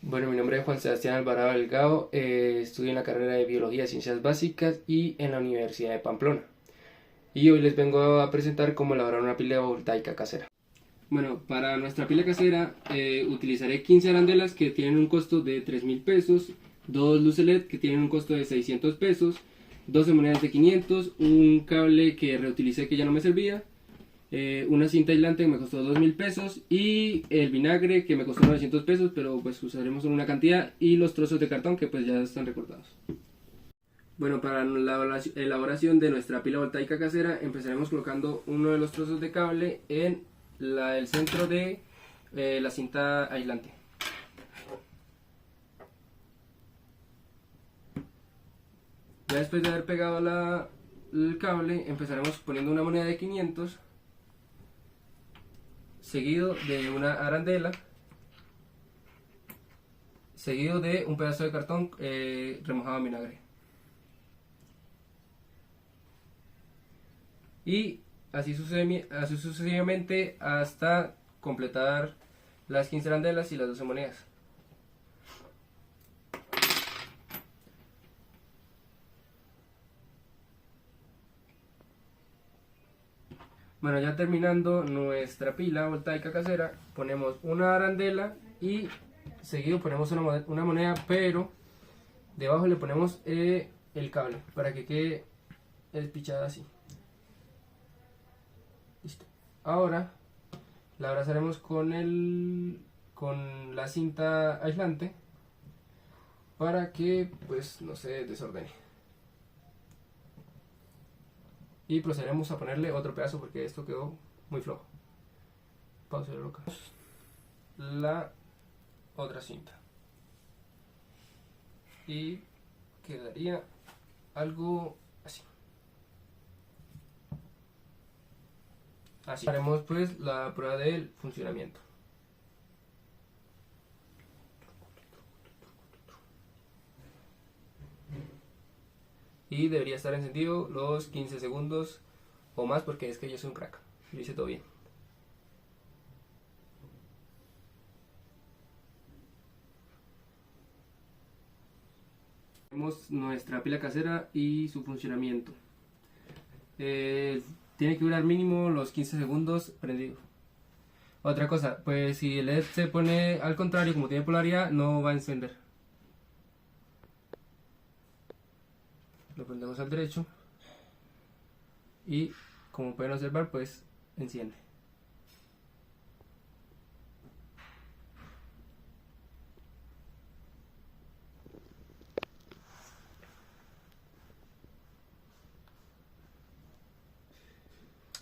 Bueno, mi nombre es Juan Sebastián Alvarado Delgado, estudio en la carrera de Biología y Ciencias Básicas y en la Universidad de Pamplona. Y hoy les vengo a presentar cómo elaborar una pila voltaica casera. Bueno, para nuestra pila casera utilizaré 15 arandelas que tienen un costo de 3.000 pesos, dos luces LED que tienen un costo de 600 pesos, 12 monedas de 500, un cable que reutilicé que ya no me servía, una cinta aislante que me costó 2.000 pesos y el vinagre que me costó 900 pesos, pero pues usaremos una cantidad, y los trozos de cartón que pues ya están recortados. Bueno, para la elaboración de nuestra pila voltaica casera empezaremos colocando uno de los trozos de cable en el centro de la cinta aislante. Ya después de haber pegado el cable, empezaremos poniendo una moneda de 500 seguido de una arandela, seguido de un pedazo de cartón remojado en vinagre. Y así sucesivamente hasta completar las 15 arandelas y las 12 monedas. Bueno, ya terminando nuestra pila voltaica casera, ponemos una arandela y seguido ponemos una moneda, pero debajo le ponemos el cable para que quede despichada así. Listo. Ahora la abrazaremos con la cinta aislante para que pues no se desordene. Y procederemos a ponerle otro pedazo porque esto quedó muy flojo. Pausa loca. La otra cinta. Y quedaría algo así. Así haremos pues la prueba del funcionamiento. Y debería estar encendido los 15 segundos o más, porque es que yo soy un crack, lo hice todo bien. Tenemos nuestra pila casera y su funcionamiento. Tiene que durar mínimo los 15 segundos prendido. Otra cosa, pues si el LED se pone al contrario, como tiene polaridad, no va a encender. Lo prendemos al derecho y, como pueden observar, pues enciende.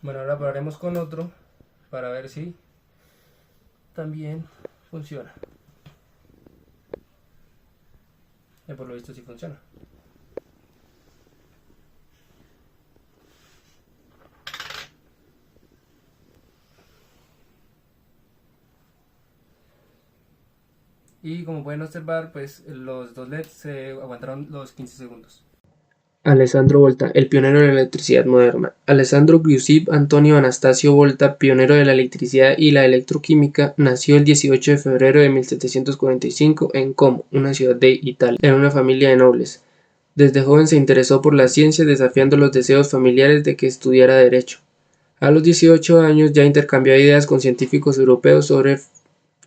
Bueno, ahora probaremos con otro para ver si también funciona. Por lo visto sí funciona. Y como pueden observar, pues los dos LEDs se aguantaron los 15 segundos. Alessandro Volta, el pionero de la electricidad moderna. Alessandro Giuseppe Antonio Anastasio Volta, pionero de la electricidad y la electroquímica, nació el 18 de febrero de 1745 en Como, una ciudad de Italia, en una familia de nobles. Desde joven se interesó por la ciencia, desafiando los deseos familiares de que estudiara derecho. A los 18 años ya intercambió ideas con científicos europeos sobre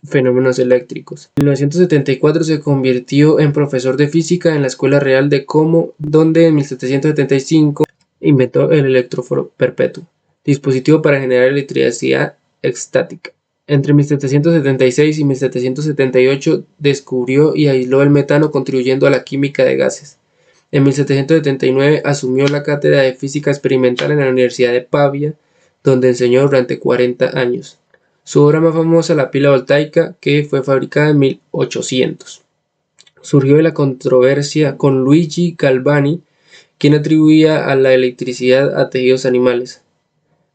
fenómenos eléctricos. En 1974 se convirtió en profesor de física en la Escuela Real de Como, donde en 1775 inventó el electróforo perpetuo, dispositivo para generar electricidad estática. Entre 1776 y 1778 descubrió y aisló el metano, contribuyendo a la química de gases. En 1779 asumió la cátedra de física experimental en la Universidad de Pavia, donde enseñó durante 40 años. Su obra más famosa, la pila voltaica, que fue fabricada en 1800. Surgió de la controversia con Luigi Galvani, quien atribuía a la electricidad a tejidos animales.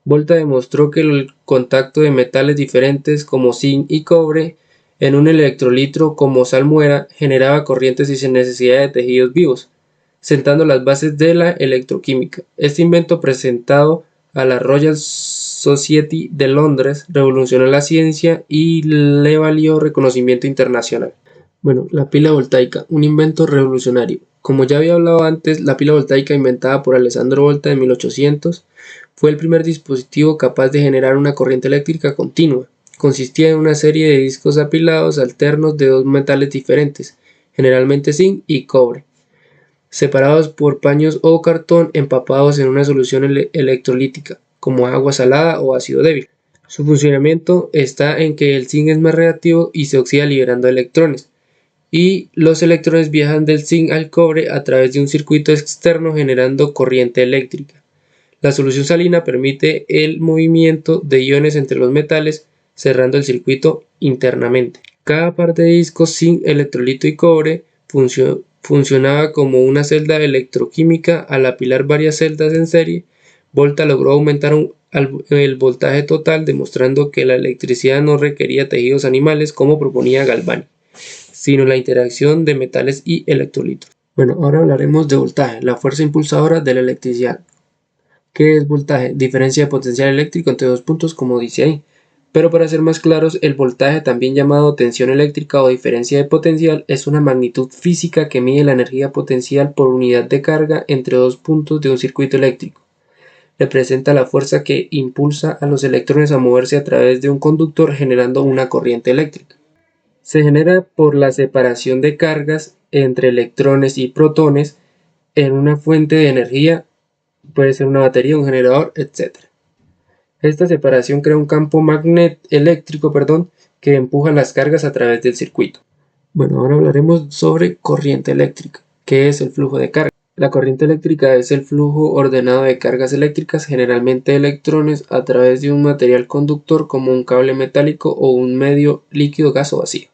Volta demostró que el contacto de metales diferentes como zinc y cobre en un electrolitro como salmuera generaba corrientes sin necesidad de tejidos vivos, sentando las bases de la electroquímica. Este invento, presentado a la Royal Society de Londres, revolucionó la ciencia y le valió reconocimiento internacional. Bueno, la pila voltaica, un invento revolucionario. Como ya había hablado antes, la pila voltaica inventada por Alessandro Volta en 1800 fue el primer dispositivo capaz de generar una corriente eléctrica continua. Consistía en una serie de discos apilados alternos de dos metales diferentes, generalmente zinc y cobre, separados por paños o cartón empapados en una solución electrolítica, como agua salada o ácido débil. Su funcionamiento está en que el zinc es más reactivo y se oxida liberando electrones, y los electrones viajan del zinc al cobre a través de un circuito externo generando corriente eléctrica. La solución salina permite el movimiento de iones entre los metales, cerrando el circuito internamente. Cada par de discos zinc, electrolito y cobre funcionaba como una celda electroquímica. Al apilar varias celdas en serie, Volta logró aumentar el voltaje total, demostrando que la electricidad no requería tejidos animales como proponía Galvani, sino la interacción de metales y electrolitos. Bueno, ahora hablaremos de voltaje, la fuerza impulsadora de la electricidad. ¿Qué es voltaje? Diferencia de potencial eléctrico entre dos puntos, como dice ahí. Pero para ser más claros, el voltaje, también llamado tensión eléctrica o diferencia de potencial, es una magnitud física que mide la energía potencial por unidad de carga entre dos puntos de un circuito eléctrico. Representa la fuerza que impulsa a los electrones a moverse a través de un conductor generando una corriente eléctrica. Se genera por la separación de cargas entre electrones y protones en una fuente de energía, puede ser una batería, un generador, etc. Esta separación crea un campo eléctrico, que empuja las cargas a través del circuito. Bueno, ahora hablaremos sobre corriente eléctrica. ¿Qué es el flujo de carga? La corriente eléctrica es el flujo ordenado de cargas eléctricas, generalmente electrones, a través de un material conductor como un cable metálico o un medio líquido, gas o vacío.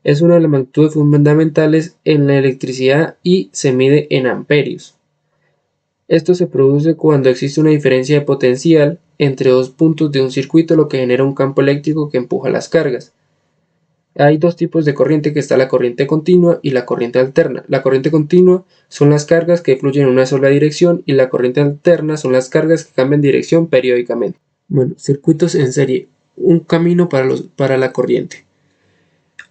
Es una de las magnitudes fundamentales en la electricidad y se mide en amperios. Esto se produce cuando existe una diferencia de potencial entre dos puntos de un circuito, lo que genera un campo eléctrico que empuja las cargas. Hay dos tipos de corriente, que está la corriente continua y la corriente alterna. La corriente continua son las cargas que fluyen en una sola dirección y la corriente alterna son las cargas que cambian dirección periódicamente. Bueno, circuitos en serie, un camino para la corriente.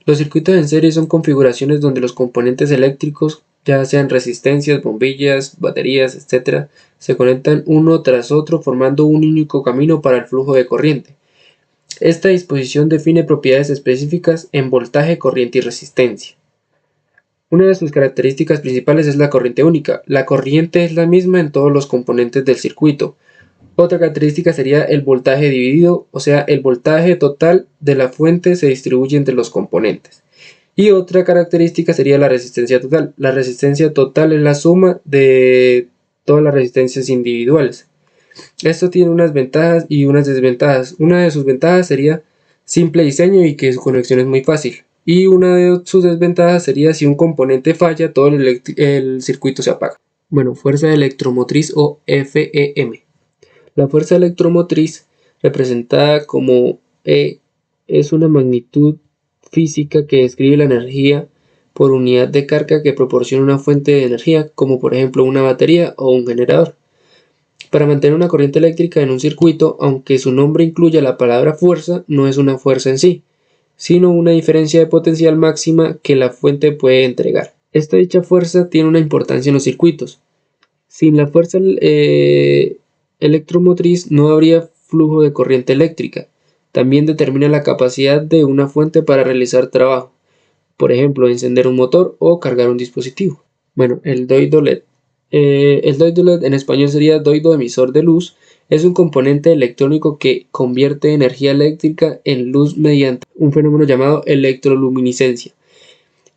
Los circuitos en serie son configuraciones donde los componentes eléctricos, ya sean resistencias, bombillas, baterías, etc., se conectan uno tras otro formando un único camino para el flujo de corriente. Esta disposición define propiedades específicas en voltaje, corriente y resistencia. Una de sus características principales es la corriente única. La corriente es la misma en todos los componentes del circuito. Otra característica sería el voltaje dividido, o sea, el voltaje total de la fuente se distribuye entre los componentes. Y otra característica sería la resistencia total. La resistencia total es la suma de todas las resistencias individuales. Esto tiene unas ventajas y unas desventajas. Una de sus ventajas sería simple diseño y que su conexión es muy fácil. Y una de sus desventajas sería si un componente falla, todo el circuito se apaga. Bueno, fuerza electromotriz o FEM. La fuerza electromotriz, representada como E, es una magnitud física que describe la energía por unidad de carga que proporciona una fuente de energía, como por ejemplo una batería o un generador. Para mantener una corriente eléctrica en un circuito, aunque su nombre incluya la palabra fuerza, no es una fuerza en sí, sino una diferencia de potencial máxima que la fuente puede entregar. Esta dicha fuerza tiene una importancia en los circuitos. Sin la fuerza electromotriz no habría flujo de corriente eléctrica. También determina la capacidad de una fuente para realizar trabajo, por ejemplo, encender un motor o cargar un dispositivo. Bueno, el diodo LED. El diodo LED, en español sería diodo emisor de luz, es un componente electrónico que convierte energía eléctrica en luz mediante un fenómeno llamado electroluminiscencia.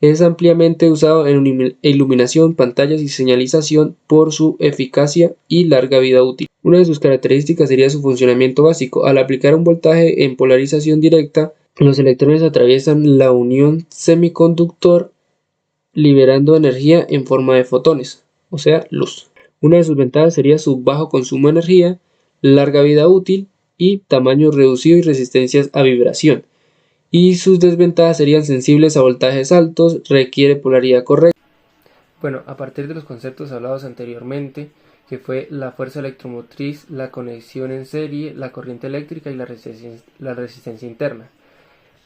Es ampliamente usado en iluminación, pantallas y señalización por su eficacia y larga vida útil. Una de sus características sería su funcionamiento básico. Al aplicar un voltaje en polarización directa, los electrones atraviesan la unión semiconductor liberando energía en forma de fotones, o sea, luz. Una de sus ventajas sería su bajo consumo de energía, larga vida útil y tamaño reducido y resistencias a vibración. Y sus desventajas serían sensibles a voltajes altos, requiere polaridad correcta. Bueno, a partir de los conceptos hablados anteriormente, que fue la fuerza electromotriz, la conexión en serie, la corriente eléctrica y la resistencia interna.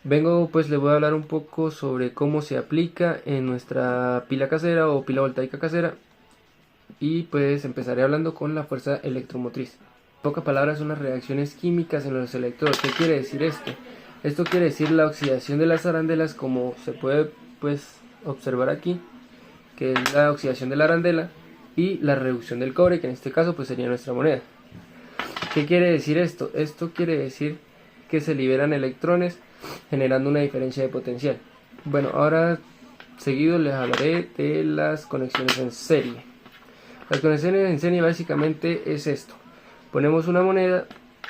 Les voy a hablar un poco sobre cómo se aplica en nuestra pila casera o pila voltaica casera. Y pues empezaré hablando con la fuerza electromotriz. En pocas palabras, son las reacciones químicas en los electrodos. ¿Qué quiere decir esto? Esto quiere decir la oxidación de las arandelas, como se puede pues observar aquí, que es la oxidación de la arandela, y la reducción del cobre, que en este caso pues sería nuestra moneda. ¿Qué quiere decir esto? Esto quiere decir que se liberan electrones generando una diferencia de potencial. Bueno, ahora seguido les hablaré de las conexiones en serie. Las conexiones en serie básicamente es esto: ponemos una moneda,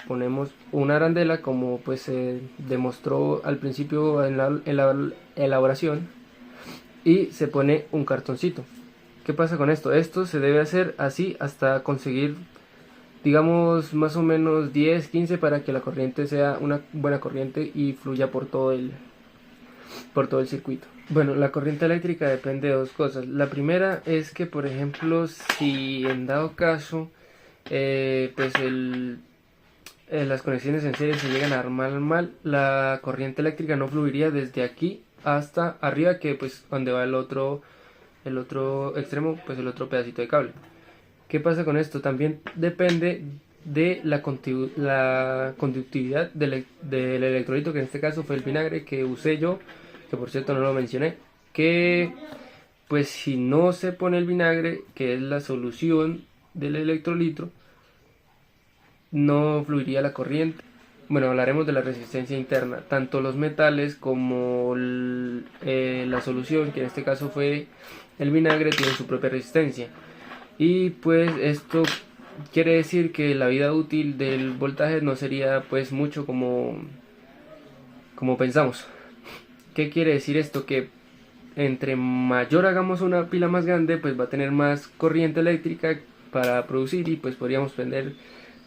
ponemos una arandela, como pues se demostró al principio en la elaboración, y se pone un cartoncito. ¿Qué pasa con esto? Esto se debe hacer así hasta conseguir, digamos, más o menos 10, 15, para que la corriente sea una buena corriente y fluya por todo el circuito. Bueno, la corriente eléctrica depende de dos cosas. La primera es que, por ejemplo, si en dado caso las conexiones en serie se llegan a armar mal, la corriente eléctrica no fluiría desde aquí hasta arriba, que pues donde va el otro extremo, pues el otro pedacito de cable. ¿Qué pasa con esto? También depende de la conductividad del electrolito, que en este caso fue el vinagre que usé yo, que por cierto no lo mencioné, que pues si no se pone el vinagre, que es la solución del electrolito, no fluiría la corriente. Bueno, hablaremos de la resistencia interna. Tanto los metales como la solución, que en este caso fue el vinagre, tienen su propia resistencia. Y pues esto quiere decir que la vida útil del voltaje no sería pues mucho como pensamos. ¿Qué quiere decir esto? Que entre mayor hagamos una pila más grande, pues va a tener más corriente eléctrica para producir, y pues podríamos prender,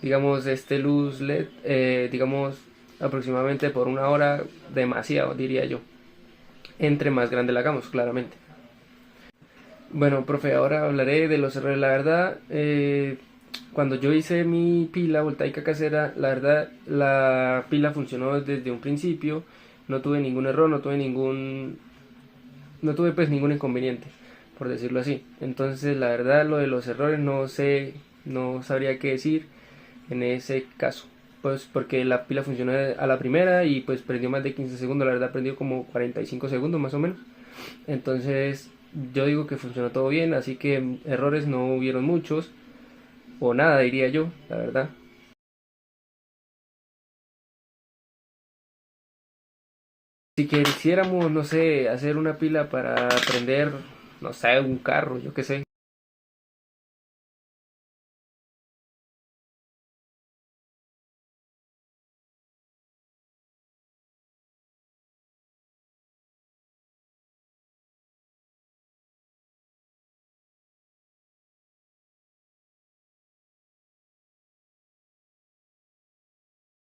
digamos, luz LED, digamos, aproximadamente por una hora, demasiado, diría yo. Entre más grande la hagamos, claramente. Bueno, profe, ahora hablaré de los errores. La verdad, cuando yo hice mi pila voltaica casera, la verdad, la pila funcionó desde un principio. No tuve ningún error, no tuve pues ningún inconveniente, por decirlo así. Entonces, la verdad, lo de los errores no sabría qué decir en ese caso. Pues porque la pila funcionó a la primera y pues prendió más de 15 segundos. La verdad, prendió como 45 segundos más o menos. Entonces, yo digo que funcionó todo bien, así que errores no hubieron muchos, o nada, diría yo, la verdad. Si quisiéramos, no sé, hacer una pila para prender, no sé, un carro, yo qué sé,